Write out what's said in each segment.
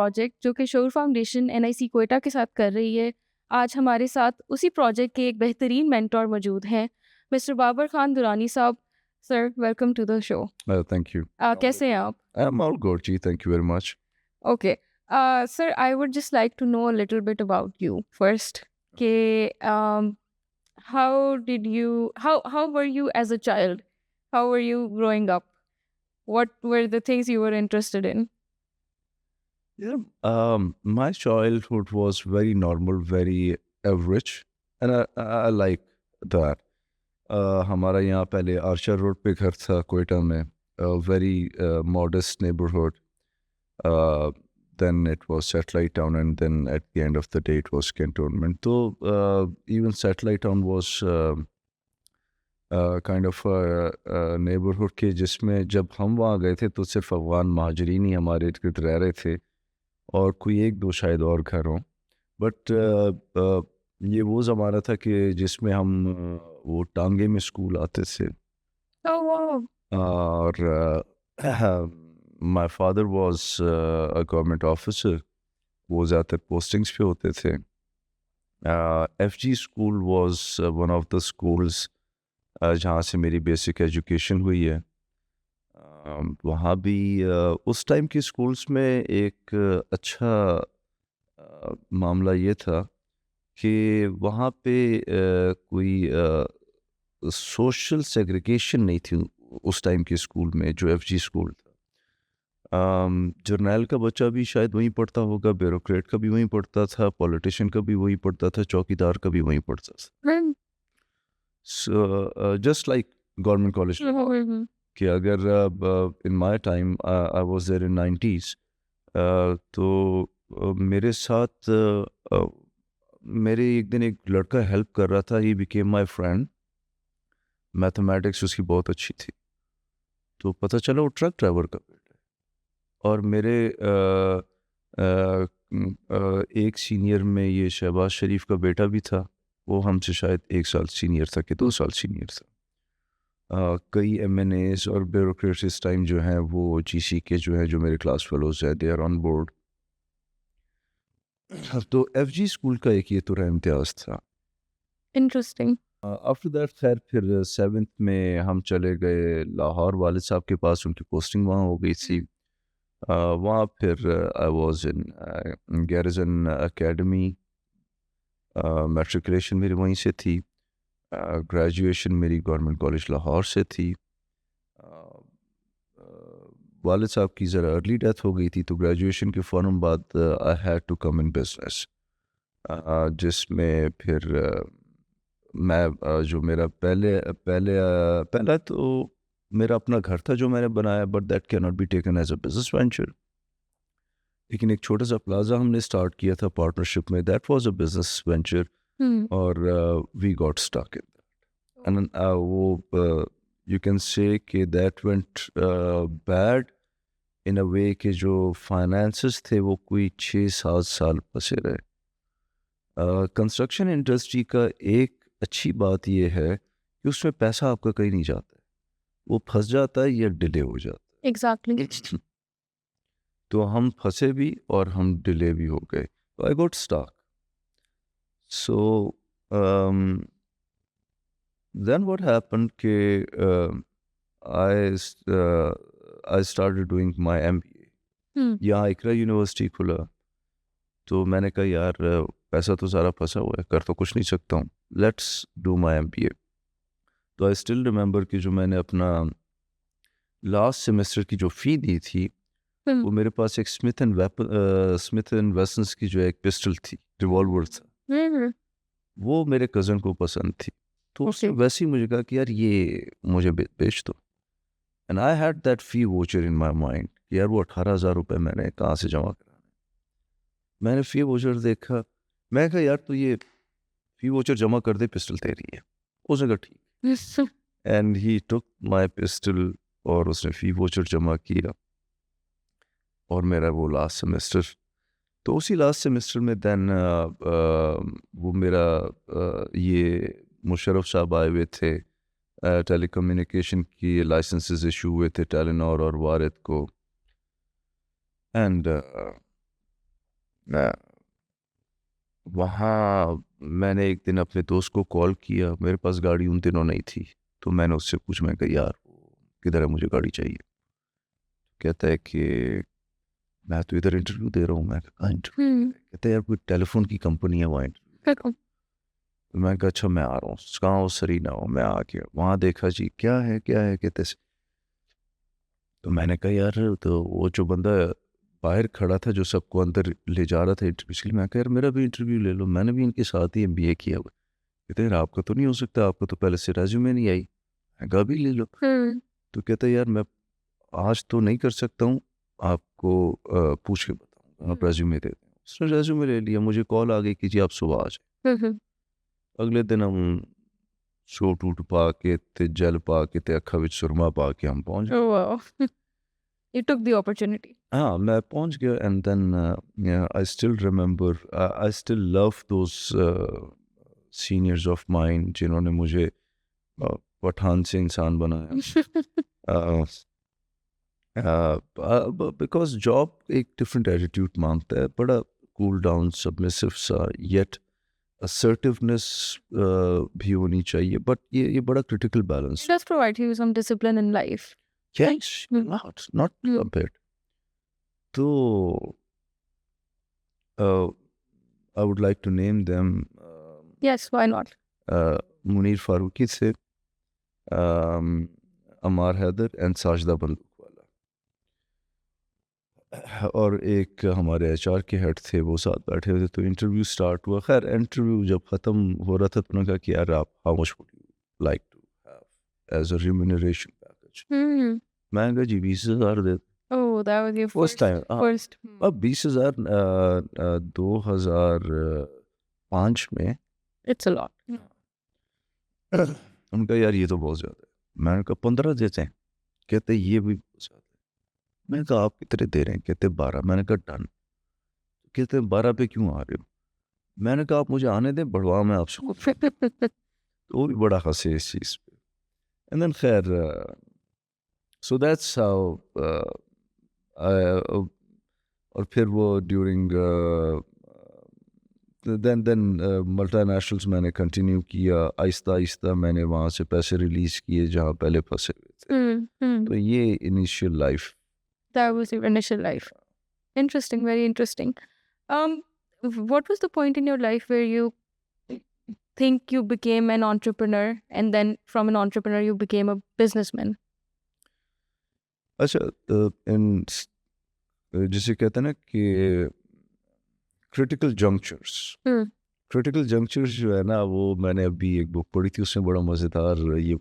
Project जो कि शऊर foundation NIC Quetta के साथ कर रही है। आज हमारे साथ उसी प्रोजेक्ट के एक बेहतरीन मेंटर मौजूद हैं, मिस्टर बाबर खान दुरानी साहब। Sir, welcome to the show. Thank you. कैसे हैं आप? I'm all good, G. Thank you very much. Okay. Sir, I would just like to know a little bit about you first. Okay, how were you as a child? How were you growing up? What were the things you were interested in? Yeah. My childhood was very normal, very average, and I like that. हमारा यहाँ पहले Archer road पे घर था कोयटा में, very modest neighborhood. Then it was Satellite Town, and then at the end of the day, it was Cantonment. So even Satellite Town was kind of a neighborhood के जिसमें जब हम वहाँ गए थे तो सिर्फ अफगान महाजरीन ही हमारे इर्द गिर्द रह रहे थे और कोई एक दो शायद और घर हों, बट ये वो ज़माना था कि जिसमें हम वो टांगे में स्कूल आते थे Oh wow. और my father was a government officer, वो ज़्यादातर पोस्टिंग्स पे होते थे. FG school was one of the schools जहाँ से मेरी बेसिक एजुकेशन हुई है. वहाँ भी उस टाइम के स्कूल्स में एक अच्छा मामला ये था कि वहाँ पे कोई सोशल सेग्रीगेशन नहीं थी उस टाइम के स्कूल में, जो FG स्कूल था. जर्नैल का बच्चा भी शायद वहीं पढ़ता होगा, ब्यूरोक्रेट का भी वहीं पढ़ता था, पॉलिटिशियन का भी वहीं पढ़ता था, चौकीदार का भी वहीं पढ़ता था. Hmm. So just like government college Mhm. कि अगर in my time I was there in 90s, तो मेरे साथ मेरे एक दिन एक लड़का हेल्प कर रहा था. ही became my friend. मैथमेटिक्स उसकी बहुत अच्छी थी, तो पता चला वो ट्रक ड्राइवर का बेटा है. और मेरे एक सीनियर में ये शहबाज शरीफ का बेटा भी था, वो हमसे शायद 1 साल सीनियर था कि 2 साल सीनियर था. कई MNAs और ब्यूरोक्रेट्स इस टाइम जो हैं वो GC के जो हैं, जो मेरे क्लास फेलोज हैं, दे आर ऑन बोर्ड. तो FG स्कूल का एक ये तो रहा इम्तियाज़ था. Interesting. आफ्टर दैट खैर फिर 7th में हम चले गए लाहौर वालिद साहब के पास, उनकी पोस्टिंग वहाँ हो गई थी. वहाँ फिर I was in garrison academy. Matriculation मेरी वहीं से थी. ग्रेजुएशन मेरी गवर्नमेंट कॉलेज लाहौर से थी. वालिद साहब की ज़रा अर्ली डेथ हो गई थी, तो ग्रेजुएशन के फ़ौरन बाद I had to come in business, जिसमें फिर मैं जो मेरा पहला तो मेरा अपना घर था जो मैंने बनाया, but that can not be taken as a business venture. लेकिन एक छोटा सा प्लाजा हमने स्टार्ट किया था पार्टनरशिप में, that was a business venture. Hmm. और we got stuck in that, and वो यू कैन से कि that went bad in a way कि जो फाइनेंसेस थे वो कोई 6-7 साल फंसे रहे. कंस्ट्रक्शन इंडस्ट्री का एक अच्छी बात ये है कि उसमें पैसा आपका कहीं नहीं जाता है, वो फंस जाता है या डिले हो जाता Exactly. है. तो हम फंसे भी और हम डिले भी हो गए. तो I got stuck. So then what happened कि I started doing my MBA. Hmm. यहाँ इकरा यूनिवर्सिटी खुला, तो मैंने कहा यार पैसा तो सारा फंसा हुआ है, कर तो कुछ नहीं सकता हूँ, लेट्स डू माय MBA. तो आई स्टिल रिमेंबर कि जो मैंने अपना लास्ट सेमेस्टर की जो फ़ी दी थी, Hmm. वो मेरे पास एक स्मिथ एंड वेसन्स की जो एक पिस्टल थी, रिवॉल्वर था, Hmm. वो मेरे कज़न को पसंद थी. तो उसने Okay. वैसे ही मुझे कहा कि यार ये मुझे बेच दो. And I had that fee voucher in my mind कि यार वो 18,000 रुपये मैंने कहाँ से जमा कराने. मैंने फी वोचर देखा, मैं कहा यार तो ये फी वोचर जमा कर दे, पिस्टल तेरी है. उसने कहा ठीक. And he took my pistol और उसने फी वोचर जमा किया. और मेरा वो लास्ट सेमेस्टर, तो उसी लास्ट सेमेस्टर में देन वो मेरा ये मुशर्रफ साहब आए हुए थे, टेलीकम्युनिकेशन की लाइसेंसेस इशू हुए थे टेलीनॉर और वारिद को. एंड वहाँ मैंने एक दिन अपने दोस्त को कॉल किया, मेरे पास गाड़ी उन दिनों नहीं थी, तो मैंने उससे पूछा, मैं कहा यार किधर है, मुझे गाड़ी चाहिए। कहता है कि मैं तो इधर इंटरव्यू दे रहा हूँ। मैं कहा इंटरव्यू? कहता है यार कोई टेलीफोन की कंपनी है वहाँ इंटरव्यू। तो मैं कहा अच्छा मैं आ रहा हूँ। कहाँ हो? सरीना हो। मैं आ गया वहाँ, देखा जी क्या है कहते से। तो मैंने कहा यार तो वो जो बंदा बाहर खड़ा था जो सबको अंदर ले जा रहा था इंटरव्यू के लिए, मैं कहा यार मेरा भी इंटरव्यू ले लो, मैंने भी इनके साथ ही एमबीए किया हुआ है। कहते यार आपका तो नहीं हो सकता, आपको तो पहले से रेज्यूमे नहीं आई। मैं कहा अभी ले लो। तो कहता यार मैं आज तो नहीं कर सकता हूँ, आपको पूछ के बताऊँगा, आप रेज्यूमे दे दें। उसने रेज्यूमे ले लिया, मुझे कॉल आ गई कि जी आप सुबह आ जाए। अगले दिन हम सूट वूट पा के ते जल पा के ते अखा विच सुरमा पा के हम पहुंच गए। Wow. You took the opportunity. हाँ मैं पहुंच गया। And then I still remember, I still love those seniors of mine जिन्होंने मुझे पठान से इंसान बनाया। बिकॉज जॉब एक डिफरेंट एटीट्यूड मांगता है, बड़ा कूल डाउन सबमिसिव सा, येट असर्टिवनेस भी होनी चाहिए, बट ये बड़ा critical balance. It does provide you some discipline in life. Yes, Hmm. not Hmm. a bit. तो I would like to name them. Yes, why not? Munir Farooqui से, Ammar Haider and Sajda बंदूक वाला, और एक हमारे एचआर के हेड थे, वो साथ बैठे हुए थे। तो इंटरव्यू स्टार्ट हुआ। खैर इंटरव्यू जब ख़त्म हो रहा था तो उन्होंने कहा कि यार आप how much would you like to have as a remuneration package. Hmm. मैंने कहा जी 20,000 दे। Oh, that was your first time. first. अब 20,000 2005 में। It's a lot. उनका यार ये तो बहुत ज़्यादा है। मैंने कहा 15 देते हैं। कहते ये भी बहुत ज़्यादा है। मैंने कहा आप कितने दे रहे हैं? कहते 12। मैंने कहा डन। कहते 12 पे क्यों आ रहे हो? मैंने कहा आप मुझे आने दें, बढ़वा मैं आपसे खुद। तो वो भी बड़ा हंसे इस चीज़ पे। एंड देन खैर सो दैट्स हाउ और फिर वो ड्यूरिंग देन मल्टीनेशनल्स मैंने कंटिन्यू किया। आहिस्ता आहिस्ता मैंने वहाँ से पैसे रिलीज़ किए जहाँ पहले फंसे हुए थे। तो ये initial life. That was your initial life. Interesting, very interesting. What was the point in your life where you think you became an entrepreneur and then from an entrepreneur you became a businessman? अच्छा जिसे कहते हैं ना कि critical जंक्चर्स। Critical जंक्चर्स जो है ना, वो मैंने अभी एक बुक पढ़ी थी, उसमें बड़ा मज़ेदार ये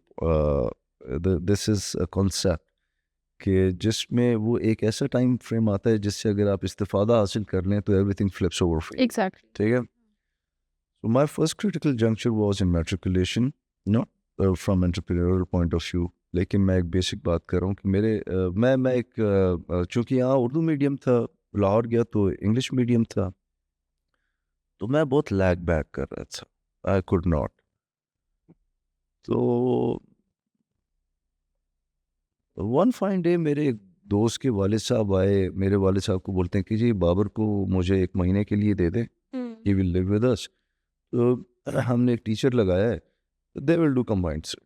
दिस इज़ अ कॉन्सेप्ट कि जिसमें वो एक ऐसा टाइम फ्रेम आता है जिससे अगर आप इस्तिफ़ादा हासिल कर लें तो everything flips over for you. Exactly. ठीक है। So my first critical juncture was in matriculation, not from entrepreneurial point of view, लेकिन मैं एक बेसिक बात कर रहा हूँ कि मेरे मैं एक चूँकि यहाँ उर्दू मीडियम था, लाहौर गया तो इंग्लिश मीडियम था, तो मैं बहुत लैग बैक कर रहा था। I could not. तो वन फाइन डे मेरे एक दोस्त के वालिद साहब आए, मेरे वालिद साहब को बोलते हैं कि जी बाबर को मुझे 1 महीने के लिए दे दें, he will live with us. तो हमने एक टीचर लगाया है, they will do combined study.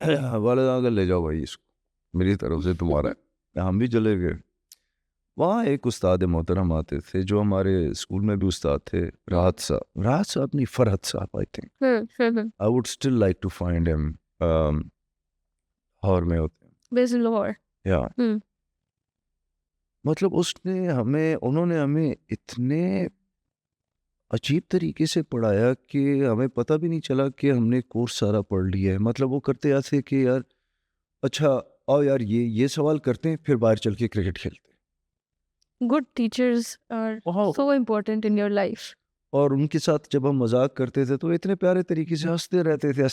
वालिद साहब ले जाओ भाई इसको, मेरी तरफ से तुम्हारा है। हम भी चले गए। वहाँ एक उस्ताद मोहतरम आते थे जो हमारे स्कूल में भी उस्ताद थे, राहत साहब नहीं, फरहत साहब I think. I would still like to find him. Lahore में होते हैं। Based in Lahore. या Hmm. मतलब उन्होंने हमें इतने अजीब तरीके से पढ़ाया कि हमें पता भी नहीं चला कि हमने कोर्स सारा पढ़ लिया है। मतलब वो करते ऐसे कि यार अच्छा आओ यार ये सवाल करते हैं, फिर बाहर चल के क्रिकेट खेलते हैं। Good teachers are Wow. so important in your life. और उनके साथ जब हम मजाक करते थे तो इतने प्यारे तरीके से हंसते रहते थे।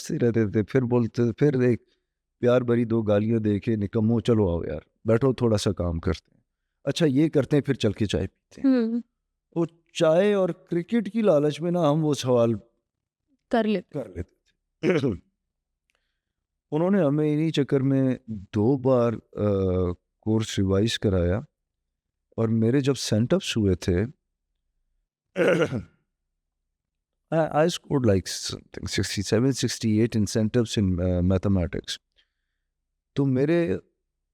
फिर एक प्यार भरी 2 गालियां दे के निकम्मो, चलो आओ यार बैठो थोड़ा सा काम करते हैं। अच्छा ये करते हैं, फिर चल के चाय पीते हैं। Hmm. वो चाय और क्रिकेट की लालच में ना हम वो सवाल कर लेते। कर लेते थे। उन्होंने हमें इन्हीं चक्कर में 2 बार कोर्स रिवाइज कराया। और मेरे जब सेंटअप्स हुए थे I scored like something 67, 68 in setups in mathematics. तो मेरे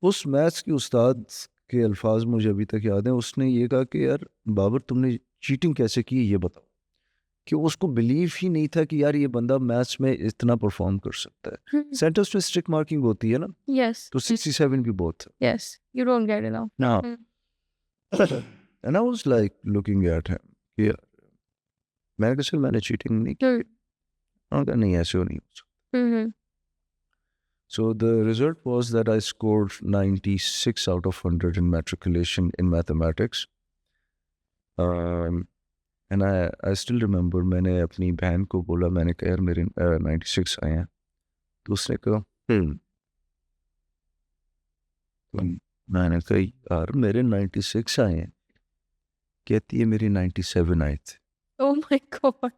उस मैथ्स के उस्ताद के अल्फाज मुझे अभी तक याद हैं. उसने ये कहा कि यार बाबर तुमने चीटिंग कैसे की ये बताओ. कि उसको बिलीव ही नहीं था कि यार ये बंदा मैथ्स में इतना परफॉर्म कर सकता है. सेंटर्स में स्ट्रिक्ट मार्किंग होती है ना, Yes. तो 67 भी बहुत है. Yes. You don't get it now. Now, Hmm. and I was like looking at him. Yeah. मैंने कहा चल मैंने चीटिंग नहीं की. Hmm. उन्होंने कहा नहीं ऐसे हो नहीं हो सकता. Mm-hmm. So the result was that I scored 96 out of 100 in matriculation in mathematics. And I still remember मैंने अपनी बहन को बोला, मैंने कहा यार मेरे 96 आए हैं. तो उसने कहा तो मैंने कहा यार मेरे 96 आए हैं. कहती है मेरे 97 आए थे. Oh my God.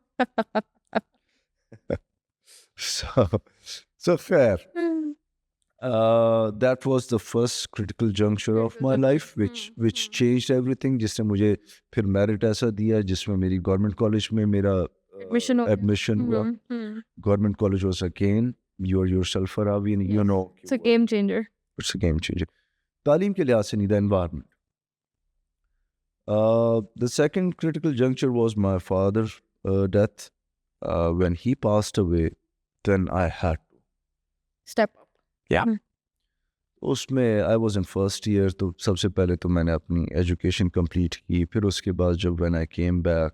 So fair. That was the first critical juncture of my life which changed everything, जिसने मुझे फिर मेरिट ऐसा दिया जिसमें मेरी गवर्नमेंट कॉलेज में मेरा Admission हो गया. एडमिशन हुआ. Government college was again you're yourself Arabi and you know It's a game changer. it's a game changer. तालीम के लिहाज से नहीं, the environment. The second critical juncture was my father's death. When he passed away, then I had to. Step up. उसमें I was in first year. तो सबसे पहले तो मैंने अपनी एजुकेशन कंप्लीट की. फिर उसके बाद जब व्हेन आई केम बैक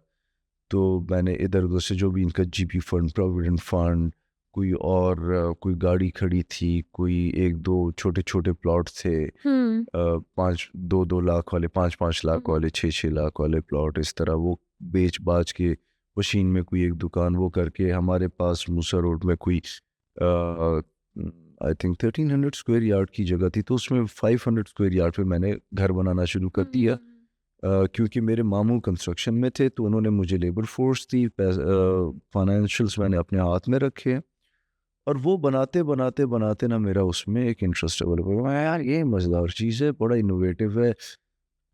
तो मैंने इधर उधर से जो भी इनका जीपी फंड, प्रोविडेंट फंड, कोई और कोई गाड़ी खड़ी थी, कोई एक दो छोटे छोटे प्लॉट थे, 5-2 लाख वाले, 5-5 लाख वाले, 6-6 लाख वाले प्लॉट, इस तरह वो बेच बाच के मशीन में कोई एक दुकान वो करके हमारे पास मूसा रोड में कोई आई थिंक 1300 स्क्वायर यार्ड की जगह थी. तो उसमें 500 स्क्वायर यार्ड पे मैंने घर बनाना शुरू कर दिया. क्योंकि मेरे मामू कंस्ट्रक्शन में थे तो उन्होंने मुझे लेबर फोर्स दी, फाइनेंशियल्स मैंने अपने हाथ में रखे और वो बनाते बनाते बनाते ना मेरा उसमें एक इंटरेस्ट डेवलप हुआ. यार ये मज़ेदार चीज़ है, बड़ा इनोवेटिव है.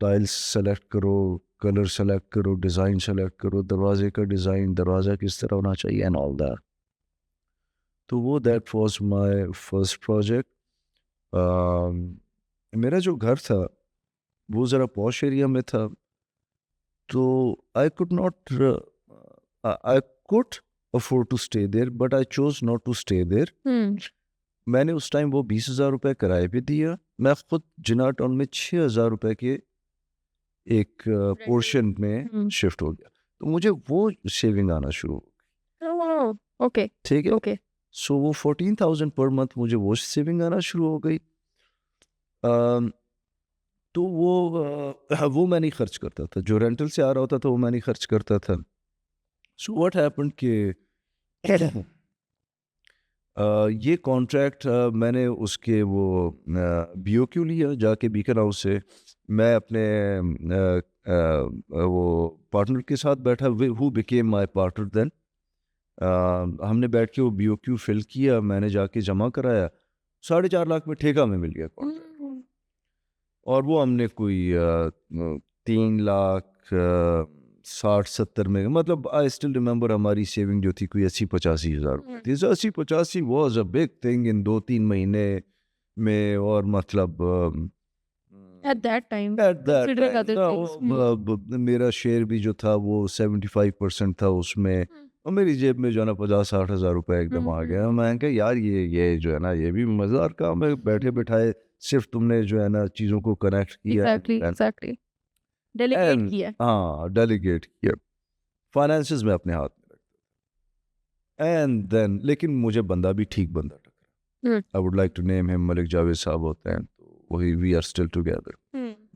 टाइल्स सेलेक्ट करो, कलर सेलेक्ट करो, डिज़ाइन सेलेक्ट करो, दरवाजे का डिज़ाइन, दरवाज़ा किस तरह होना चाहिए एंड ऑल दैट. तो वो that was my first project. मेरा जो घर था वो ज़रा पॉश एरिया में था. तो I could afford to stay there but I chose not to stay there. मैंने उस टाइम वो 20,000 रुपये किराए पे दिया. मैं खुद जिना टाउन में 6,000 रुपये के एक पोर्शन में शिफ्ट हो गया. तो मुझे वो सेविंग आना शुरू हो गई. ओके, ठीक है. ओके. सो वो 14,000 पर मंथ मुझे वो सेविंग आना शुरू हो गई. तो वो मैं नहीं खर्च करता था. जो रेंटल से आ रहा होता था वो मैं नहीं खर्च करता था. सो व्हाट हैपेंड कि ये कॉन्ट्रैक्ट मैंने उसके वो BOQ लिया जाके बीकन हाउस से. मैं अपने वो पार्टनर के साथ बैठा, who became my partner then. हमने बैठ के वो BOQ फिल किया, मैंने जाके जमा कराया. 4.5 लाख में ठेका में मिल गया कॉन्ट्रैक्ट. और वो हमने कोई 3,60,70 में, मतलब आई स्टिल रिमेंबर हमारी सेविंग जो थी कोई 80-85 हज़ार थी. 80-85 was a big thing in 2-3 महीने में. और मतलब At that time, at that considering other time, things. मेरा शेयर भी जो था वो 75% था उसमें. और मेरी जेब में जो है ना 50-60 हज़ार रुपये एकदम आ गया. मैं कहा यार ये जो है ना ये भी मज़ेदार काम है. बैठे बैठाए सिर्फ तुमने जो है ना चीज़ों को कनेक्ट किया. Exactly. Delegate किया. हाँ, डेलीगेट किया. फाइनेंसेस में अपने हाथ में रखता. एंड देन लेकिन मुझे बंदा भी ठीक बंदा टकरा. I would like to name him Malik Javed साहब होते हैं. तो वही वी आर स्टिल टुगेदर.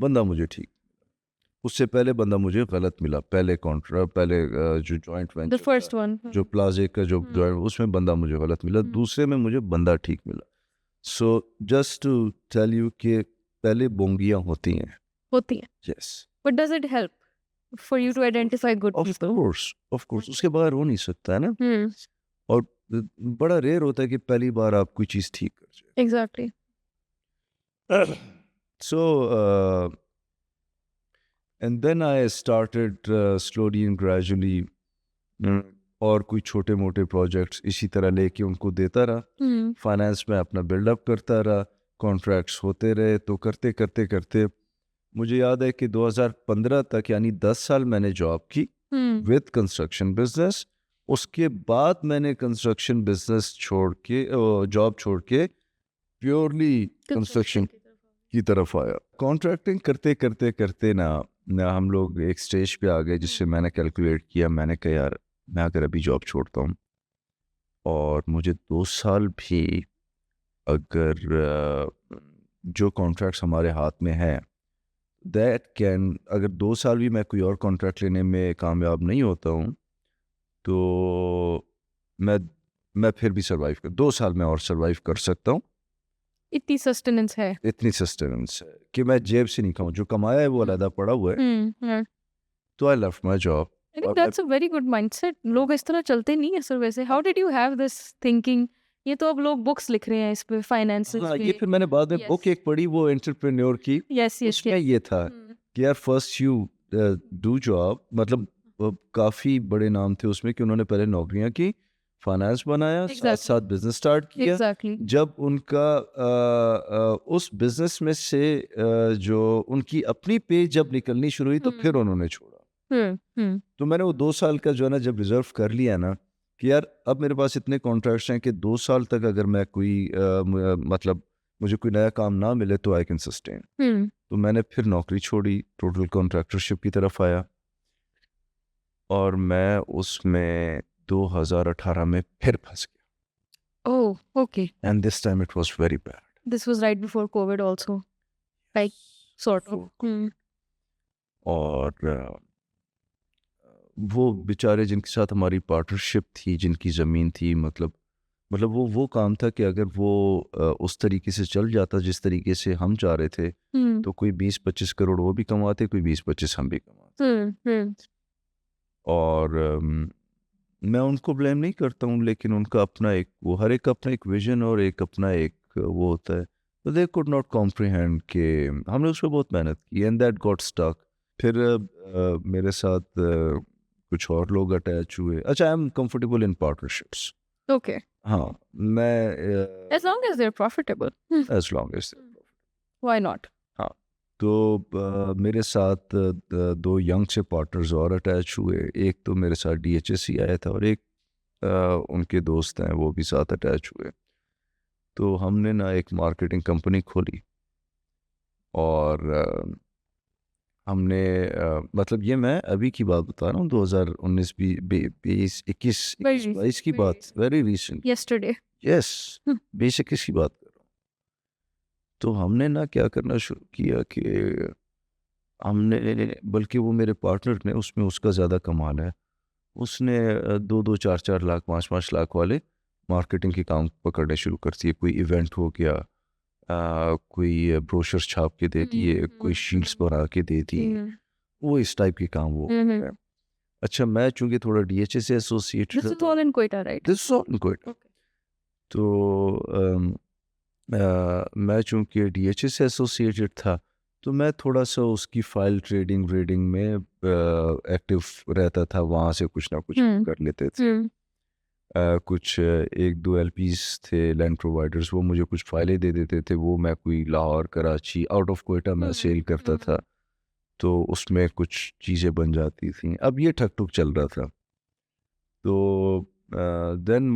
बंदा मुझे ठीक. उससे पहले बंदा मुझे गलत मिला. पहले कॉन्ट्रैक्ट, पहले जो joint venture, The first one. जो प्लाजे का जो जॉइंट, उसमें बंदा मुझे गलत मिला. दूसरे में मुझे बंदा ठीक मिला. So just to tell you कि पहले बोंगियां होती हैं. Yes. But does it help for you to identify good people? Of course. उसके बाहर हो नहीं सकता है ना. और बड़ा रेयर होता है कि पहली बार आप कोई चीज़ ठीक कर जाए. Exactly. So and then I started slowly and gradually और कोई छोटे मोटे प्रोजेक्ट्स इसी तरह लेके उनको देता रहा, हम्म फाइनेंस में अपना बिल्डअप करता रहा, कॉन्ट्रैक्ट्स होते रहे। तो करते करते करते मुझे याद है कि 2015 तक यानी 10 साल मैंने जॉब की हम्म विद कंस्ट्रक्शन बिजनेस। उसके बाद मैंने कंस्ट्रक्शन बिजनेस छोड़ के जॉब छोड़ के प्योरली कंस्ट्रक्शन की तरफ आया। कॉन्ट्रैक्टिंग करते करते करते ना हम लोग एक स्टेज पे आ गए जिससे मैंने कैलकुलेट किया, मैंने कहा यार मैं अगर अभी जॉब छोड़ता हूँ और मुझे 2 साल भी अगर जो कॉन्ट्रैक्ट्स हमारे हाथ में हैं दैट कैन, अगर 2 साल भी मैं कोई और कॉन्ट्रैक्ट लेने में कामयाब नहीं होता हूँ तो मैं मैं फिर भी सर्वाइव कर 2 साल में और सर्वाइव कर सकता हूँ। इतनी सस्टेनेंस है। इतनी सस्टेनेंस है कि मैं जेब से नहीं खाऊं, जो कमाया है वो अलहदा पड़ा हुआ है। तो I left my job. I think that's a very good mindset. लोग इस तरह चलते नहीं है सर वैसे. How did you have this thinking? ये तो अब लोग बुक्स लिख रहे हैं इस पे, फाइनेंसेस हाँ, पे. ये फिर मैंने बाद में बुक एक पढ़ी वो एंटरप्रेन्योर की, यस यस उसमें ये था कि यार फर्स्ट यू डू जॉब, मतलब काफ़ी बड़े नाम थे उसमें कि उन्होंने पहले नौकरियां की, फाइनेंस बनाया, साथ साथ बिजनेस स्टार्ट किया। एग्जैक्टली. जब उनका उस बिजनेस में से जो उनकी अपनी पे जब निकलनी शुरू हुई तो फिर उन्होंने छोड़ा। तो मैंने वो 2 साल का जो है ना जब रिजर्व कर लिया ना कि यार अब मेरे पास इतने कॉन्ट्रैक्ट्स हैं कि 2 साल तक अगर मैं कोई मतलब मुझे कोई नया काम ना मिले तो आई कैन सस्टेन। तो मैंने फिर नौकरी छोड़ी, टोटल कॉन्ट्रैक्टरशिप की तरफ आया और मैं उसमें 2018 में फिर फंस गया। Oh okay. And this time it was very bad. This was right before COVID also. Like sort of. और वो बेचारे जिनके साथ हमारी पार्टनरशिप थी, जिनकी ज़मीन थी, मतलब वो काम था कि अगर वो उस तरीके से चल जाता जिस तरीके से हम चाह रहे थे तो कोई 20-25 करोड़ वो भी कमाते, कोई 20-25 हम भी कमाते। और मैं उनको ब्लेम नहीं करता हूँ, लेकिन उनका अपना एक वो हर एक का अपना एक विजन और एक अपना एक वो होता है, तो दे कुड नॉट कॉम्प्रिहेंड कि हमने उस पर बहुत मेहनत की एंड दैट गॉट स्टक। फिर मेरे साथ कुछ और लोग अटैच हुए। अच्छा, I am comfortable in partnerships. Okay. हाँ, मैं As long as they're profitable. As long as Why not? हाँ। तो मेरे साथ 2 यंग से पार्टनर्स और अटैच हुए। एक तो मेरे साथ DHSC आया था और एक उनके दोस्त हैं वो भी साथ अटैच हुए। तो हमने ना एक मार्केटिंग कंपनी खोली और हमने मतलब ये मैं अभी की बात बता रहा हूँ, 2019 20 21 22 की बात, वेरी रिसेंट। Yesterday. यस, 20-21 की बात कर रहा हूँ। तो हमने ना क्या करना शुरू किया कि हमने, बल्कि वो मेरे पार्टनर ने, उसमें उसका ज़्यादा कमाल है, उसने 2-2 4-4 लाख 5-5 लाख वाले मार्केटिंग के काम पकड़ने शुरू कर दिए। कोई इवेंट हो गया, कोई ब्रोशर छाप के दे दिए, कोई शीट्स बना के दे दी, वो इस टाइप के काम वो है। अच्छा, मैं चूंकि थोड़ा DHA से associated This is all in Quetta, right? This is all in quit. तो मैं चूंकि DHA से एसोसिएटेड था तो मैं थोड़ा सा उसकी फाइल ट्रेडिंग रीडिंग में एक्टिव रहता था, वहाँ से कुछ ना कुछ कर लेते थे। कुछ 1-2 LPs थे लैंड प्रोवाइडर्स, वो मुझे कुछ फाइलें दे देते थे, वो मैं कोई लाहौर, कराची, आउट ऑफ कोयटा मैं सेल करता था, तो उसमें कुछ चीज़ें बन जाती थी। अब ये ठक ठुक चल रहा था। तो then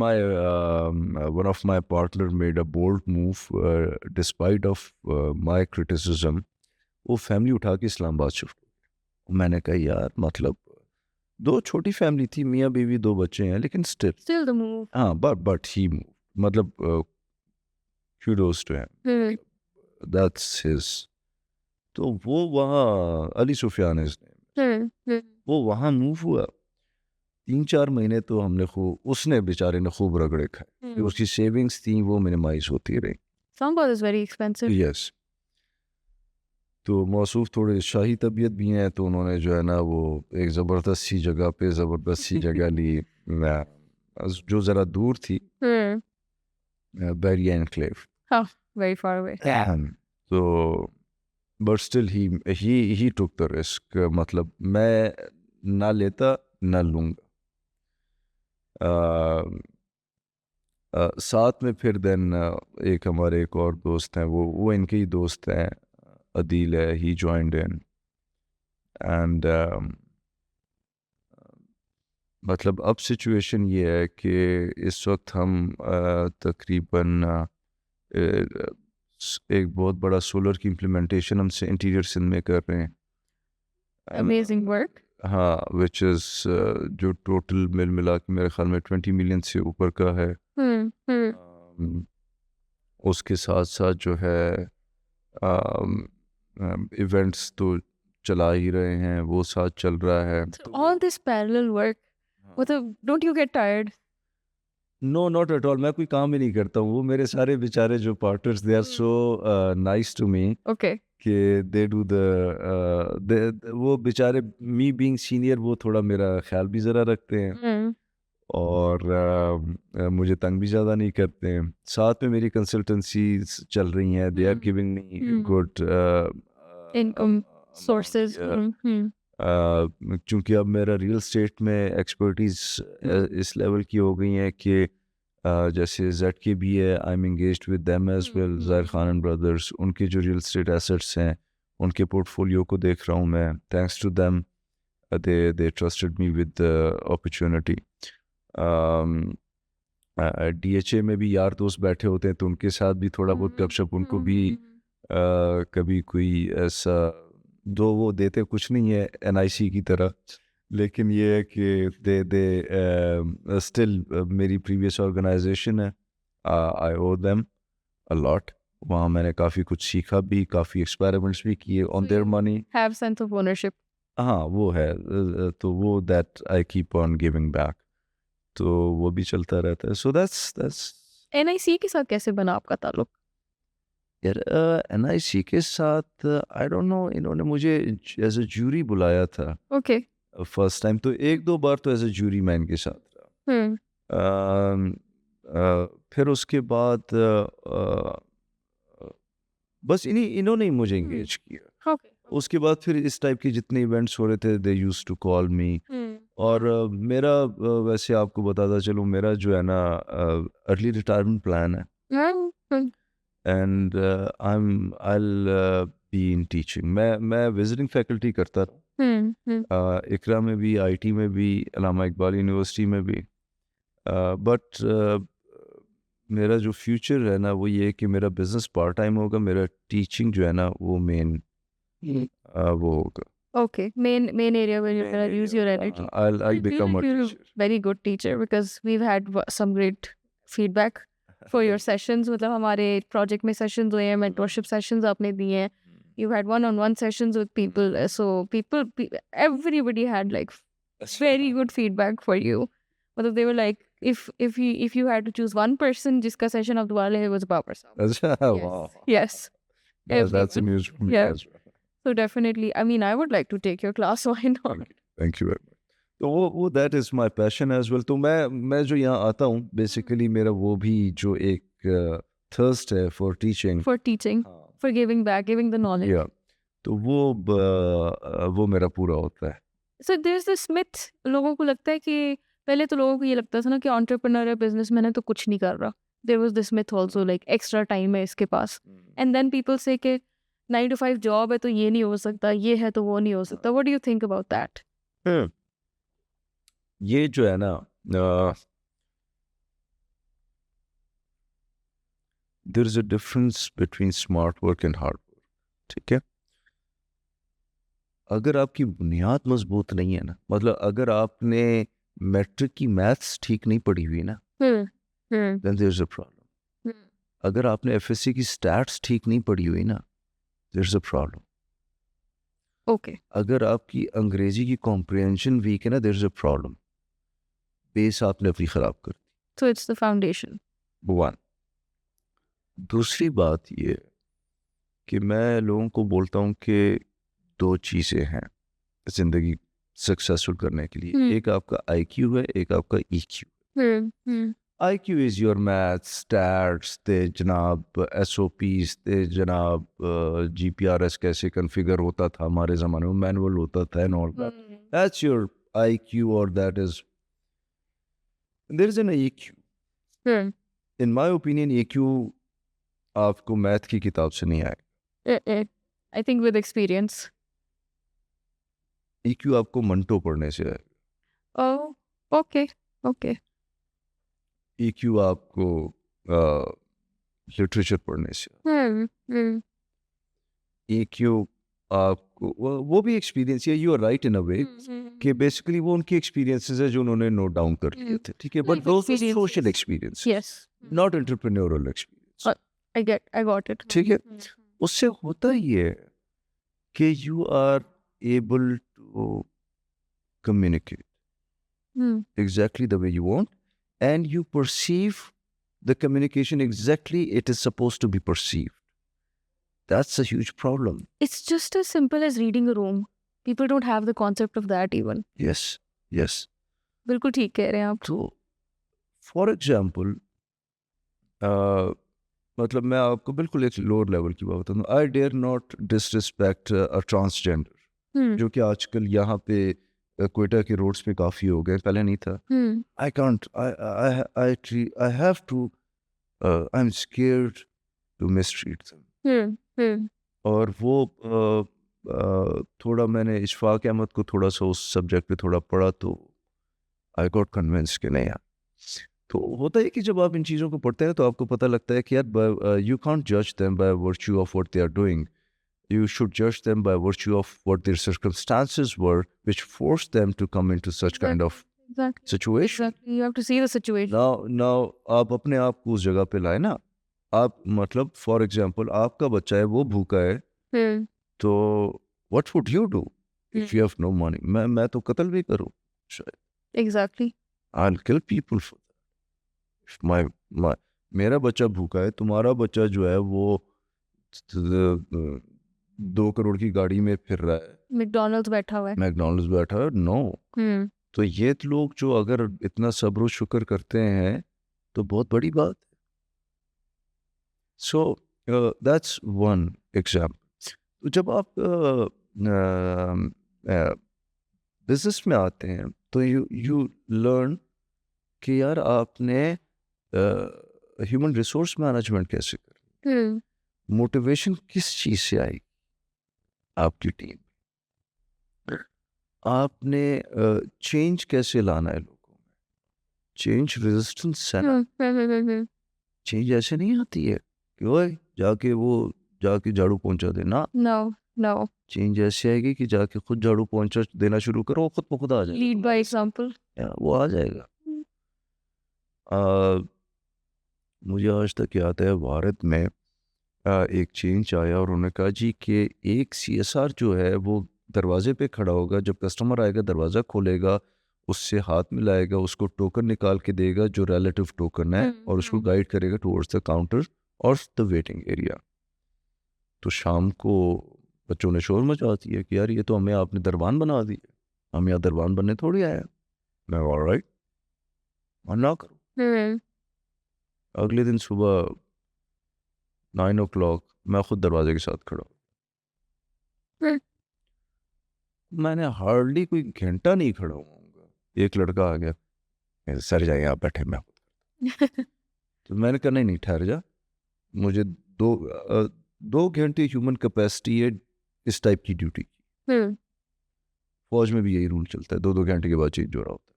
one of my partner made a bold move despite of my criticism. वो फैमिली उठा के इस्लामाबाद शिफ्ट हो। मैंने कहा यार मतलब 2 छोटी फैमिली थी, मियाँ बीवी 2 बच्चे हैं, लेकिन Still the move. हाँ, but he moved, मतलब kudos to him, that's his। तो वो वहाँ अली सुफियान है इसने, वो वहाँ मूव हुआ। 3-4 महीने तो हमने खूब, उसने बेचारे ने खूब रगड़े खाए, उसकी सेविंग्स थी वो मिनिमाइज होती रही। Islamabad is very expensive. Yes. तो मौसूफ थोड़े शाही तबीयत भी हैं, तो उन्होंने जो है ना वो एक ज़बरदस्त सी जगह पे ज़बरदस्त सी जगह ली, जो ज़रा दूर थी, Bahria enclave. Oh, very far away. तो but still he took the risk, मतलब मैं ना लेता ना लूँगा। साथ में फिर देन एक हमारे एक और दोस्त हैं, वो इनके ही दोस्त हैं, अदील है, ही जॉइंड इन एंड मतलब अब सिचुएशन ये है कि इस वक्त हम तकरीबन एक बहुत बड़ा सोलर की इम्प्लीमेंटेशन हम से इंटीरियर सिंध में कर रहे हैं। Amazing work. हाँ, विच इज़ जो टोटल मिल मिला के मेरे ख्याल में 20 मिलियन से ऊपर का है। उसके साथ साथ जो है इवेंट्स तो चला ही रहे हैं, वो साथ चल रहा है। So all this parallel work, मतलब don't you get tired? No not at all, मैं कोई काम ही नहीं करता हूँ। वो मेरे सारे बेचारे जो partners, they are so nice to me Okay. कि दे डू द वो बेचारे, मी बीइंग सीनियर, वो थोड़ा मेरा ख्याल भी ज़रा रखते हैं और मुझे तंग भी ज़्यादा नहीं करते हैं। साथ में मेरी कंसल्टेंसीज चल रही हैं, they are giving me good Income sources. चूँकि अब मेरा रियल स्टेट में एक्सपर्टीज़ इस लेवल की हो गई है कि जैसे जेड के भी है, I am engaged with them as well, Zahir Khan and brothers, उनके जो रियल स्टेट एसेट्स हैं, उनके पोर्टफोलियो को देख रहा हूँ मैं। Thanks to them, they trusted me with the opportunity. DHA में भी यार दोस्त बैठे होते हैं, तो उनके साथ भी थोड़ा बहुत गपशप, उनको भी कभी कोई ऐसा, दो वो देते कुछ नहीं है NIC की तरह, लेकिन ये है कि दे स्टिल मेरी प्रीवियस ऑर्गेनाइजेशन है, आई ओ देम अ लॉट। वहाँ मैंने काफ़ी कुछ सीखा भी, काफ़ी एक्सपेरिमेंट्स भी किए on their money. Have sense of ownership. हाँ, वो है, तो वो that I keep on giving back, तो वो भी चलता रहता है। सो दैट्स NIC के साथ कैसे बना आपका ताल्लुक? यार, NIC के साथ आई डोंट नो, इन्होंने मुझे एज अ जूरी बुलाया था Okay. फर्स्ट टाइम, तो एक दो बार तो एज अ जूरी मैं इनके साथ रहा। फिर उसके बाद बस इन्होंने ही मुझे इंगेज किया। Okay. उसके बाद फिर इस टाइप के जितने इवेंट्स हो रहे थे, they used to call me. और मेरा वैसे आपको बताता चलूँ, मेरा जो है ना अर्ली रिटायरमेंट प्लान है, and I'll be in teaching. मैं विजिटिंग फैकल्टी करता रहा, इकरा में भी, IT में भी, अल्लामा इकबाल यूनिवर्सिटी में भी, बट मेरा जो फ्यूचर है ना, वो ये है कि मेरा बिजनेस पार्ट टाइम होगा, मेरा टीचिंग जो है ना वो मेन वो होगा। Okay, main area where you're gonna use your energy. I'll I feel become a like you're a teacher. very good teacher because we've had some great feedback for your sessions. मतलब हमारे project में sessions हुए हैं, mentorship sessions आपने दिए हैं. You've had one-on-one sessions with people. So everybody had like very good feedback for you. मतलब they were like, if you had to choose one person जिसका session आप दोबारा ले, it was Babar साहब. अच्छा, Yes. wow. Yes. That's Everyone. news for me Yeah. as well. So definitely, I mean, I would like to take your class. Why not? Thank you very much. तो वो that is my passion as well. तो मैं जो यहाँ आता हूँ, basically मेरा वो भी जो एक thirst है for teaching, For teaching, for giving back, giving the knowledge. yeah, तो वो मेरा पूरा होता है। So there's this myth, लोगों को लगता है कि पहले तो लोगों को ये लगता था ना कि entrepreneur है, businessman है तो कुछ नहीं कर रहा. There was this myth also, like extra time है इसके पास. And then people say कि 9 to 5 job है तो ये नहीं हो सकता, ये है तो वो नहीं हो सकता. What do you think about that? ये जो है ना, there is a difference between smart work and hard work, ठीक है? अगर आपकी बुनियाद मजबूत नहीं है ना, मतलब अगर आपने मैट्रिक की मैथ्स ठीक नहीं पढ़ी हुई ना, then there's a problem. अगर आपने FSC की स्टैट्स ठीक नहीं पढ़ी हुई ना, there's a problem. Okay. अगर आपकी अंग्रेजी की कॉम्प्रिहेंशन वीक है ना, there's a problem. बेस आपने अपनी खराब कर दी। So it's the foundation. One. दूसरी बात ये है कि मैं लोगों को बोलता हूँ कि दो चीज़ें हैं ज़िंदगी सक्सेसफुल करने के लिए, एक आपका IQ है, एक आपका EQ। IQ is your maths, stats ते जनाब SOPs ते जनाब GPRS कैसे कॉन्फ़िगर होता था हमारे ज़माने में, मैनुअल होता था and all that. That's your IQ, or that is, there is an EQ. In my opinion, EQ आपको मैथ की किताब से नहीं आएगा. I think with experience. EQ आपको मंटो पढ़ने से आएगा. Oh, okay. EQ आपको लिटरेचर पढ़ने से. EQ आपको वो भी एक्सपीरियंस है. You are right in a way कि बेसिकली वो उनकी एक्सपीरियंसेस है जो उन्होंने नोट डाउन कर लिए थे, ठीक है, but Life those experiences. Social experience, Yes. Not entrepreneurial experience. I got it. ठीक है. उससे होता ये है कि you are able to communicate exactly the way you want, and you perceive the communication exactly it is supposed to be perceived. That's a huge problem. It's just as simple as reading a room. People don't have the concept of that even. Yes. बिल्कुल ठीक कह रहे हैं आप. So, for example, मतलब मैं आपको बिल्कुल एक लोअर लेवल की बात बताऊँ. I dare not disrespect a transgender, जो कि आजकल यहाँ पे क्वेटा के रोड्स पे काफ़ी हो गए, पहले नहीं था. I can't, I have to, I'm scared to mistreat them. और वो थोड़ा मैंने इशफाक अहमद को थोड़ा सा उस सब्जेक्ट पे थोड़ा पढ़ा तो आई गॉट कन्विंस कि नहीं यार. तो होता है कि जब आप इन चीज़ों को पढ़ते हैं तो आपको पता लगता है कि यार यू कांट जज them by virtue of what they are doing. You should judge them by virtue of what their circumstances were, which forced them to come into such kind of situation. Exactly. You have to see the situation. Now आप अपने आप को उस जगह पे लाए ना. आप मतलब फॉर एग्जांपल आपका बच्चा है, वो भूखा है, तो what would you do if you have no money? मैं तो कत्ल भी करूँ शायद. Exactly. I'll kill people for that. If मेरा बच्चा भूखा है, तुम्हारा बच्चा जो है वो 2 करोड़ की गाड़ी में फिर रहा है, मैकडॉनल्ड्स बैठा हुआ है. नो. तो ये लोग जो अगर इतना सब्र शुक्र करते हैं तो बहुत बड़ी बात है. So that's one example. तो जब आप बिजनेस में आते हैं तो यू लर्न कि यार आपने ह्यूमन रिसोर्स मैनेजमेंट कैसे करें, मोटिवेशन किस चीज़ से आएगी आपकी टीम, आपने चेंज कैसे लाना है लोगों में, चेंज रेजिस्टेंस है ना. चेंज ऐसे नहीं आती है कि ओए जाके झाड़ू पहुंचा देना. No. चेंज ऐसे आएगी कि जाके खुद झाड़ू पहुंचा देना शुरू करो, खुद ब खुद आ जाएगा. Lead by example. वो आ जाएगा. मुझे आज तक याद है भारत में एक चेंज आया और उन्होंने कहा जी कि एक CSR जो है वो दरवाजे पे खड़ा होगा, जब कस्टमर आएगा दरवाज़ा खोलेगा, उससे हाथ मिलाएगा, उसको टोकन निकाल के देगा जो रिलेटिव टोकन है, और उसको गाइड करेगा टुवर्ड्स द काउंटर और द वेटिंग एरिया. तो शाम को बच्चों ने शोर मचा दिया कि यार ये तो हमें आपने दरबान बना दिया, हम यहाँ दरबान बनने थोड़ी आए. मैं ऑलराइट, मना करो. अगले दिन सुबह 9 o'clock मैं खुद दरवाजे के साथ खड़ा हूँ. मैंने हार्डली कोई घंटा नहीं खड़ा हुआ, एक लड़का आ गया, सर जाइए आप बैठे, मैं तो मैंने कहा नहीं ठहर जा, मुझे 2 घंटे ह्यूमन कैपेसिटी है इस टाइप की ड्यूटी की. फौज में भी यही रूल चलता है, 2 घंटे के बाद चेंज हो रहा होता है.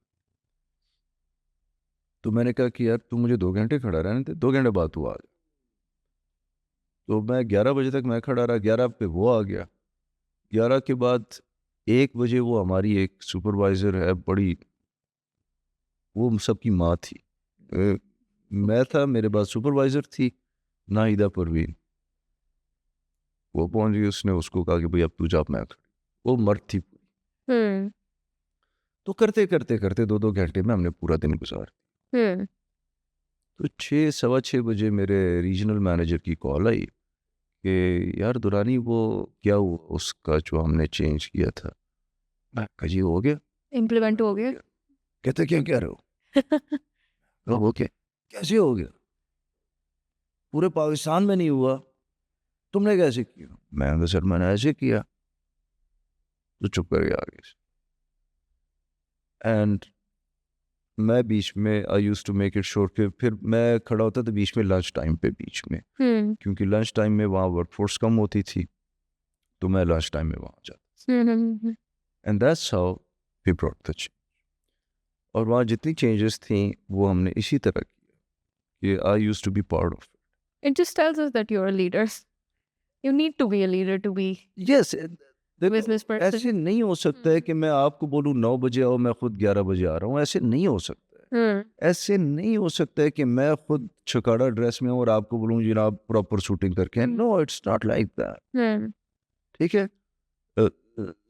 तो मैंने कहा कि यार तू मुझे 2 घंटे खड़ा रहने थे, 2 घंटे बाद तू आ जा. तो मैं 11 बजे तक मैं खड़ा रहा, 11 पे वो आ गया. 11 के बाद 1 बजे वो हमारी एक सुपरवाइज़र है बड़ी, वो सबकी माँ थी, मैं था, मेरे पास सुपरवाइज़र थी नाहिदा परवीन. वो पहुंच गई, उसने उसको कहा कि भाई अब तू जा, मैं खड़ी. वो मर्द थी. तो करते करते करते 2 घंटे में हमने पूरा दिन गुजार. तो 6-6:15 बजे मेरे रीजनल मैनेजर की कॉल आई कि यार दुरानी वो क्या हुआ उसका जो हमने चेंज किया था. मैं कहा जी हो गया, इम्प्लीमेंट हो गया. कहते क्या कह रहे हो? वो क्या कैसे हो गया, पूरे पाकिस्तान में नहीं हुआ, तुमने कैसे किया? मैं कहा सर मैंने ऐसे किया, तो चुप कर गया आगे से। एंड मैं बीच में I used to make it sure कि फिर मैं खड़ा होता था बीच में लंच टाइम पे, बीच में, क्योंकि लंच टाइम में वहाँ वर्कफोर्स कम होती थी, तो मैं लंच टाइम में वहाँ जाता। And that's how we brought the change. और वहाँ जितनी चेंजेस थी वो हमने इसी तरह की कि I used to be part of It just tells us that you're a leader. You need to be a leader to be it. Yes, business देखो person. ऐसे नहीं हो सकता है कि मैं आपको बोलूँ 9 बजे आओ, मैं खुद 11 बजे आ रहा हूँ, ऐसे नहीं हो सकता है। ऐसे नहीं हो सकता है कि मैं खुद छकाड़ा ड्रेस में हूँ और आपको बोलूँ जनाब प्रॉपर शूटिंग करके। No, it's not like that. ठीक है,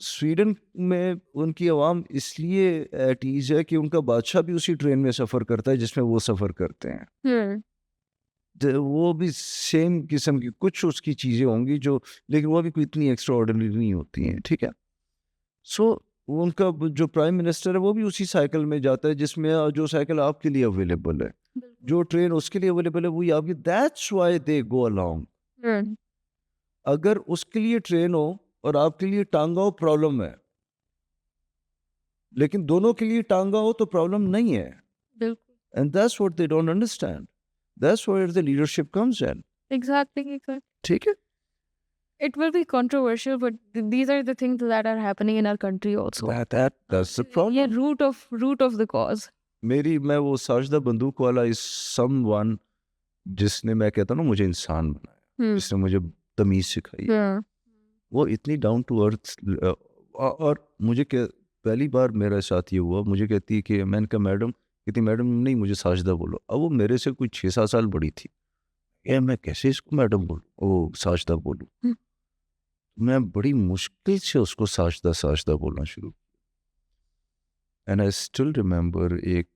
स्वीडन में उनकी आवाम इसलिए एट ईज है कि उनका बादशाह भी उसी ट्रेन में सफ़र करता है जिसमें वो सफ़र करते हैं। वो भी सेम किस्म की कुछ उसकी चीज़ें होंगी जो, लेकिन वो भी कोई इतनी एक्स्ट्रा ऑर्डिनरी नहीं होती हैं। ठीक है, सो उनका जो प्राइम मिनिस्टर है वो भी उसी साइकिल में जाता है जिसमें जो साइकिल आपके लिए अवेलेबल है, जो ट्रेन उसके लिए अवेलेबल है वही आपकी। That's why they go along. अगर उसके लिए ट्रेन हो और आपके लिए टांगा हो, प्रॉब्लम है, लेकिन दोनों के लिए टांगा हो तो प्रॉब्लम नहीं है। बिल्कुल। And that's what they don't understand. That's where the leadership comes in. Exactly. ठीक है, It will be controversial, but these are the things that are happening in our country also. that's the problem. Yeah, root of the cause. मैं वो साजिदा बंदूक वाला is someone जिसने, मैं कहता हूँ ना, मुझे इंसान बनाया, जिसने मुझे तमीज सिखाई। वो इतनी डाउन टू अर्थ। और मुझे पहली बार मेरे साथ ये हुआ, मुझे कहती है कि मैंने कहा मैडम, कहती मैडम नहीं मुझे साजिदा बोलो। अब वो मेरे से कोई 6-7 साल बड़ी थी। ये मैं कैसे इसको मैडम बोलूँ, वो साजिदा बोलूँ? मैं बड़ी मुश्किल से उसको साजिदा बोलना शुरू। एंड आई स्टिल रिमेंबर एक,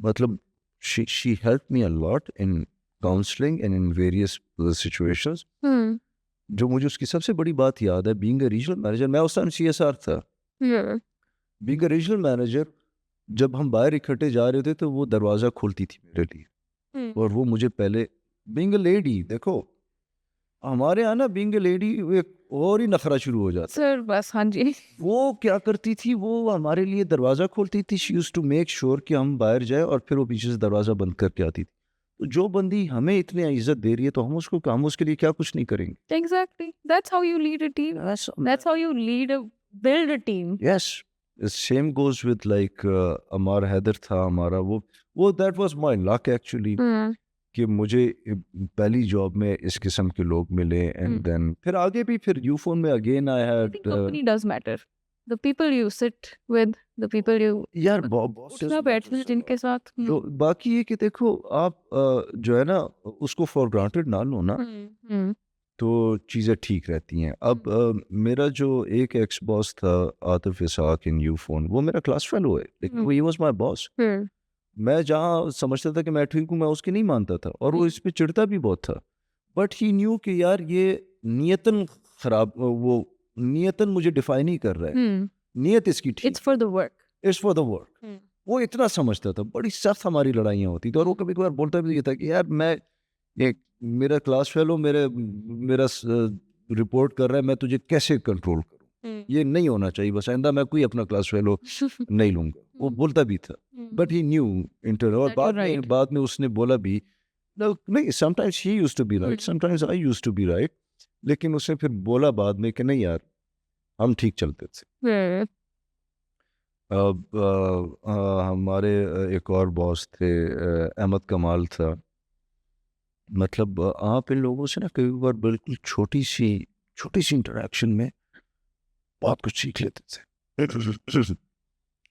मतलब she helped me a lot in counseling and in various situations. जो मुझे उसकी सबसे बड़ी बात याद है, बीइंग अ रीजनल मैनेजर, मैं उस टाइम CSR था। बीइंग अ रीजनल मैनेजर, जब हम बाहर इकट्ठे जा रहे थे तो वो दरवाज़ा खोलती थी मेरे लिए, और वो मुझे पहले, बीइंग अ लेडी, देखो हमारे यहाँ ना बीइंग अ लेडी एक और ही नखरा शुरू हो जाता सर बस हाँ जी। वो क्या करती थी, वो हमारे लिए दरवाज़ा खोलती थी। She used to make sure कि हम बाहर जाए, और फिर वो पीछे से दरवाज़ा बंद करके आती थी। तो जो बंदी हमें इतनी इज्जत दे रही है तो हम उसके लिए क्या कुछ नहीं करेंगे? Exactly. That's how you lead a team. That's how you build a team. Yes, same goes with like Amar Haider था हमारा, वो that was my luck actually, कि मुझे पहली जॉब में इस किस्म के लोग मिले। एंड देन फिर आगे भी, फिर यूफोन में again I I had, think company does matter. The people you sit with, the people you यार बॉसेस उठना बैठना जिनके साथ। तो बाकी ये कि देखो आप जो है ना उसको फॉर ग्रांटेड ना लो ना, तो चीज़ें ठीक रहती हैं। अब मेरा जो एक एक्स बॉस था आतिफ इसाक इन यूफोन, वो मेरा क्लास फेलो है, लेकिन वो ही वाज माय बॉस। मैं जहाँ समझता था कि मैं ठीक हूँ, मैं उसकी नहीं मानता था, और वो इस पे चिढ़ता भी बहुत था। बट ही न्यू कि यार ये नियतन खराब, वो नियतन मुझे डिफाइन नहीं कर रहा है, नियत इसकी ठीक, It's for the work. It's for the work. वो इतना समझता था, बड़ी सख्त हमारी लड़ाइयाँ होती थी, और वो कभी कभार बोलता भी ये था कि यार मैं, ये मेरा क्लास फेलो मेरा रिपोर्ट कर रहा है, मैं तुझे कैसे कंट्रोल करूँ? ये नहीं होना चाहिए, बस आइंदा मैं कोई अपना क्लास फेलो नहीं लूंगा। वो बोलता भी था, बट ही न्यू इंटर, और बाद में उसने बोला भी, नहीं, sometimes he used to be right, sometimes I used to be right, लेकिन उसने फिर बोला बाद में कि नहीं यार हम ठीक चलते थे। अब हमारे एक और बॉस थे, अहमद कमाल था। मतलब आप इन लोगों से ना कई बार बिल्कुल छोटी सी इंटरेक्शन में बहुत कुछ सीख लेते थे।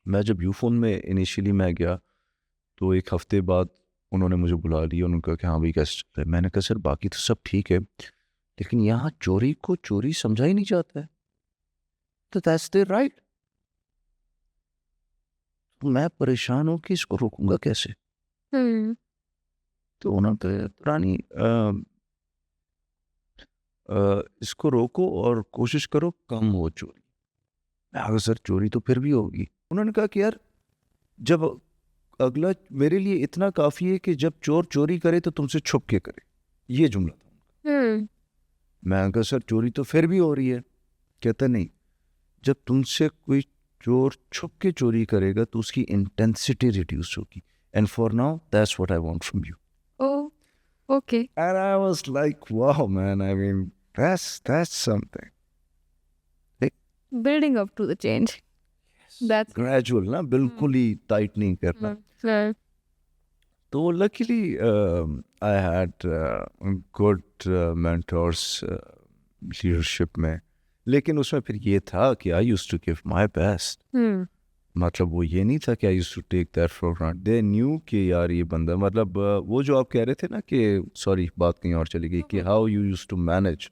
मैं जब यूफोन में इनिशियली मैं गया, तो एक हफ्ते बाद उन्होंने मुझे बुला लिया, उन्होंने कहा कि हाँ भाई कैसे चल रहा है? मैंने कहा सर बाकी तो सब ठीक है, लेकिन यहाँ चोरी को चोरी समझा ही नहीं जाता है, तो दैट्स देयर राइट। मैं परेशान हूँ कि इसको रोकूंगा कैसे। तो उन्होंने कहा पुरानी इसको रोको और कोशिश करो कम हो चोरी। मैं कहा सर चोरी तो फिर भी होगी। उन्होंने कहा कि यार जब अगला मेरे लिए इतना काफ़ी है कि जब चोर चोरी करे तो तुमसे छुप के करे, ये जुमला था। मैं कहा सर चोरी तो फिर भी हो रही है। कहता नहीं, जब तुमसे कोई चोर छुप के चोरी करेगा तो उसकी इंटेंसिटी रिड्यूस होगी, and for now that's what I want from you. Oh, okay. And I was like wow man, I mean that's something. Building up to the change. That's gradual ना, बिल्कुल ही टाइट नहीं करना। yeah. तो luckily I had good mentors leadership में, लेकिन उसमें फिर ये था कि I used to give my best. मतलब वो ये नहीं था कि I used to take that for granted. They knew कि यार ये बंदा, मतलब वो जो आप कह रहे थे ना कि सॉरी बात कहीं और चली गई कि how you used to manage,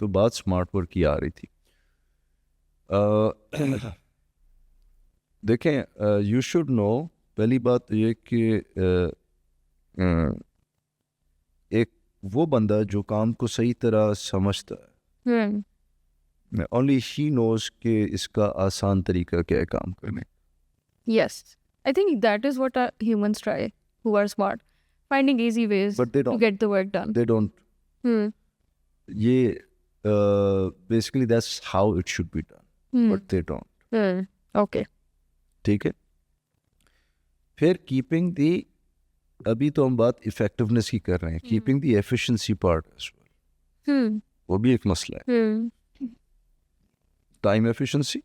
तो बात स्मार्ट वर्क की आ रही थी। देखें, यू शुड नो, पहली बात ये कि एक वो बंदा जो काम को सही तरह समझता है, ओनली ही नोज कि इसका आसान तरीका क्या है काम करने। Yes. I think that is what humans try who are smart. Finding easy ways But they to don't. get the work done. They don't. Hmm. ये basically that's how it should be done, but they don't. Okay. ठीक है। फिर keeping the, अभी तो हम बात effectiveness की कर रहे हैं, keeping the efficiency part as well, वो भी एक मसला है। Time efficiency,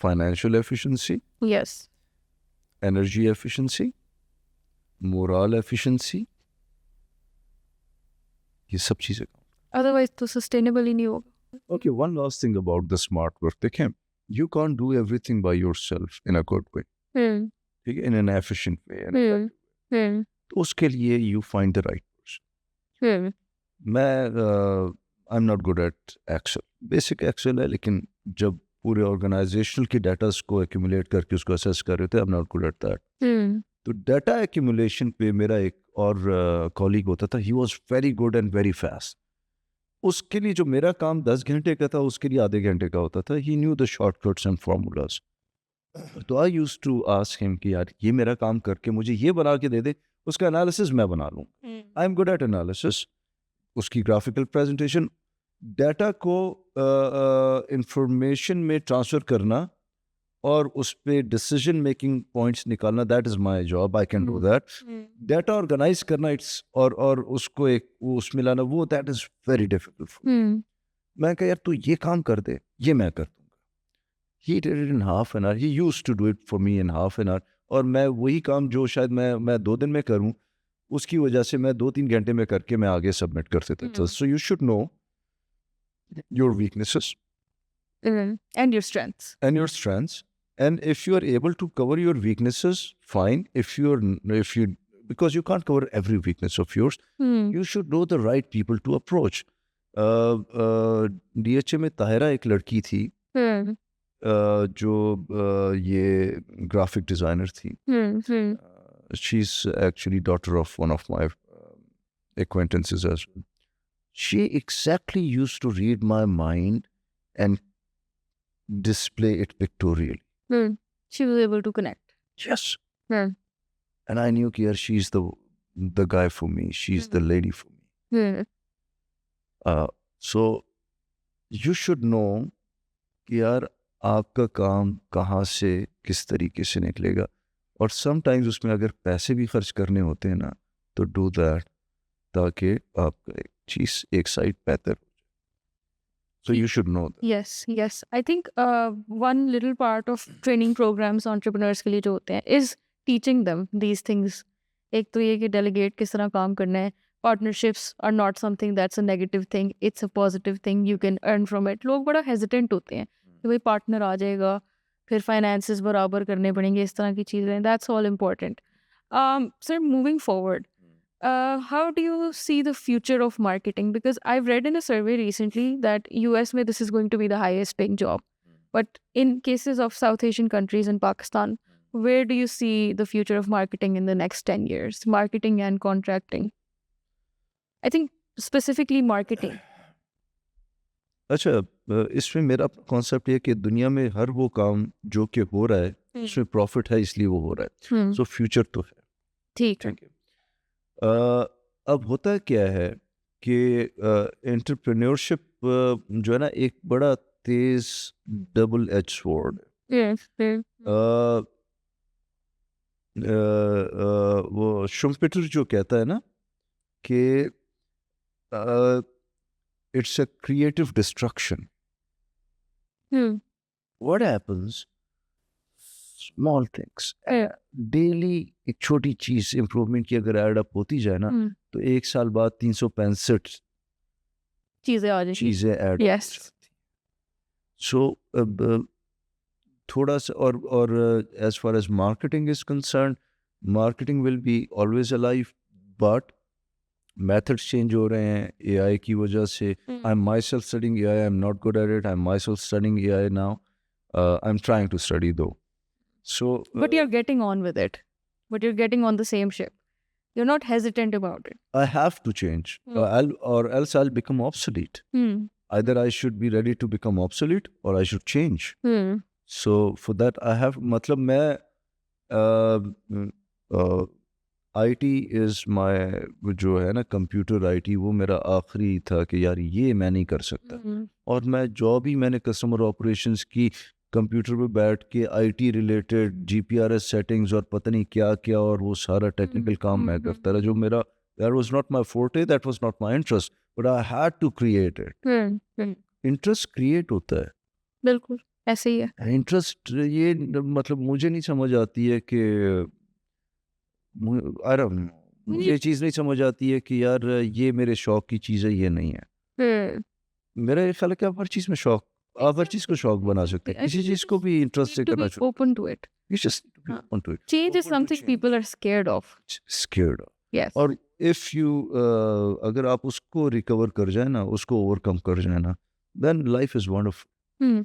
financial efficiency, Yes. Energy efficiency, moral efficiency, ये सब चीजें। Otherwise तो sustainable ही नहीं होगा. Okay, one last thing about the smart work. देखें, you can't do everything by yourself in a good way, ठीक है, in an efficient way, in a तो उसके लिए you find the right person. मैं I'm not good at Excel, basic Excel है, लेकिन जब पूरे ऑर्गेनाइजेशनल की डाटास को एक्यूमुलेट करके उसको असेस कर रहे थे, I'm not good at that. तो डाटा एक्यूमुलेशन पे मेरा एक और कॉलीग होता था, he was very good and very fast. उसके लिए जो मेरा काम 10 घंटे का था, उसके लिए आधे घंटे का होता था। He knew the shortcuts and formulas. तो I used to ask him कि यार ये मेरा काम करके मुझे ये बना के दे दे, उसका एनालिसिस मैं बना लूँ। I am good at analysis, उसकी ग्राफिकल प्रेजेंटेशन, डाटा को इंफॉर्मेशन में ट्रांसफ़र करना और उस पे डिसीजन मेकिंग पॉइंट्स निकालना, that is my job, I can do that. Data organise करना इट्स और उसको एक वो उसमें लाना, वो दैट इज़ वेरी डिफिकल्ट। मैं कहा यार तू ये काम कर दे, ये मैं कर दूंगा। He did it in half an hour, he used to do it for me in half an hour, और मैं वही काम जो शायद मैं 2 दिन में करूं, उसकी वजह से मैं 2-3 घंटे में करके मैं आगे सबमिट कर देता था। So you should know your weaknesses And your strengths. and your strengths, and if you are able to cover your weaknesses, fine. If you because you can't cover every weakness of yours, you should know the right people to approach. DHA में ताहिरा एक लड़की थी जो ये graphic designer थी। she's actually daughter of one of my acquaintances as well. She exactly used to read my mind and display it pictorially. She was able to connect. Yes. And I knew that she's the guy for me. She's the lady for me. So you should know कि यार आपका काम कहाँ से किस तरीके से निकलेगा, और समटाइम्स उसमें अगर पैसे भी खर्च करने होते हैं ना, तो डू दैट, ताकि आपका एक चीज़ एक साइड बेहतर हो जाए। So you should know that. Yes. I think one little part of training programs entrepreneurs के लिए जो होते हैं is teaching them these things. एक तो ये कि delegate किस तरह काम करना है, partnerships are not something that's a negative thing, it's a positive thing, you can earn from it. लोग बड़ा hesitant होते हैं कि भाई partner आ जाएगा, फिर finances बराबर करने पड़ेंगे, इस तरह की चीज़ें, that's all important. Sir, moving forward, how do you see the future of marketing? Because I've read in a survey recently that US में this is going to be the highest paying job. But in cases of South Asian countries and Pakistan, where do you see the future of marketing in the next 10 years? Marketing and contracting. I think specifically marketing. अच्छा, इसमें मेरा concept ये कि दुनिया में हर वो काम जो कि हो रहा है उसमें प्रॉफिट है इसलिए वो हो रहा है, सो फ्यूचर तो है। ठीक है। ठीक है। अब होता क्या है कि एंटरप्रेन्योरशिप जो है ना एक बड़ा तेज डबल एज स्वॉर्ड है। Yes, yes. अ, वो शुम्पेटर जो कहता है ना कि it's a creative destruction. Hmm. What happens, small things Yeah. Daily, एक छोटी चीज इंप्रूवमेंट की अगर ऐड अप होती जाए ना, Hmm. तो एक साल बाद 365 चीजें आ जाएंगी। चीजें ऐड Yes. सो थोड़ा सा और as far as marketing is concerned, marketing will be always alive, but methods change हो रहे हैं एआई की वजह से। I am myself studying AI, I am not good at it, I am myself studying AI now, I am trying to study though. So But you're getting on with it. But you're getting on the same ship. You're not hesitant about it. I have to change, or else I'll become obsolete. Hmm. Either I should be ready to become obsolete or I should change. Hmm. So for that I have, मतलब मैं IT is my, जो है ना computer IT, वो मेरा आखिरी था कि यार ये मैं नहीं कर सकता। Hmm. और मैं जॉब ही मैंने कस्टमर ऑपरेशंस की, कंप्यूटर पे बैठ के IT रिलेटेड GPRS सेटिंग्स और पता नहीं क्या क्या, और वो सारा टेक्निकल काम मैं करता रहा, जो मेरा, that was not my forte, that was not my interest, but I had to create it. Hmm. Hmm. Interest create होता है, बिल्कुल ऐसे ही है। इंटरेस्ट ये मतलब मुझे नहीं समझ आती है कि आई डोंट नो, मुझे ये चीज़ नहीं समझ आती है कि यार ये मेरे शौक की चीज़ है, ये नहीं है। Hmm. मेरा ये ख्याल है कि आप हर चीज़ में शौक, आप हर चीज़ को शौक बना सकते हैं, I किसी think you चीज़ को just भी इंटरेस्ट से need to करना be चाहिए। open to it. You just need to be हाँ. open to it. Change is Open to something change. people are scared of. Scared of. Yes. और if you अगर आप उसको recover कर जाए ना, उसको ओवरकम कर जाए ना, then life is wonderful. Hmm.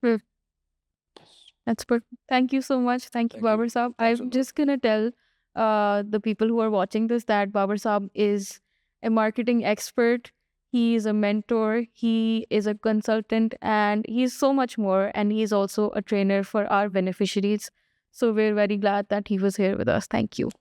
Hmm. That's perfect. Thank you so much. Thank you, Thank you. Babar Saab. Thanks a I'm lot. just gonna tell the people who are watching this that Babar Saab is a marketing expert. He is a mentor. He is a consultant, and he's so much more. And he's also a trainer for our beneficiaries. So we're very glad that he was here with us. Thank you.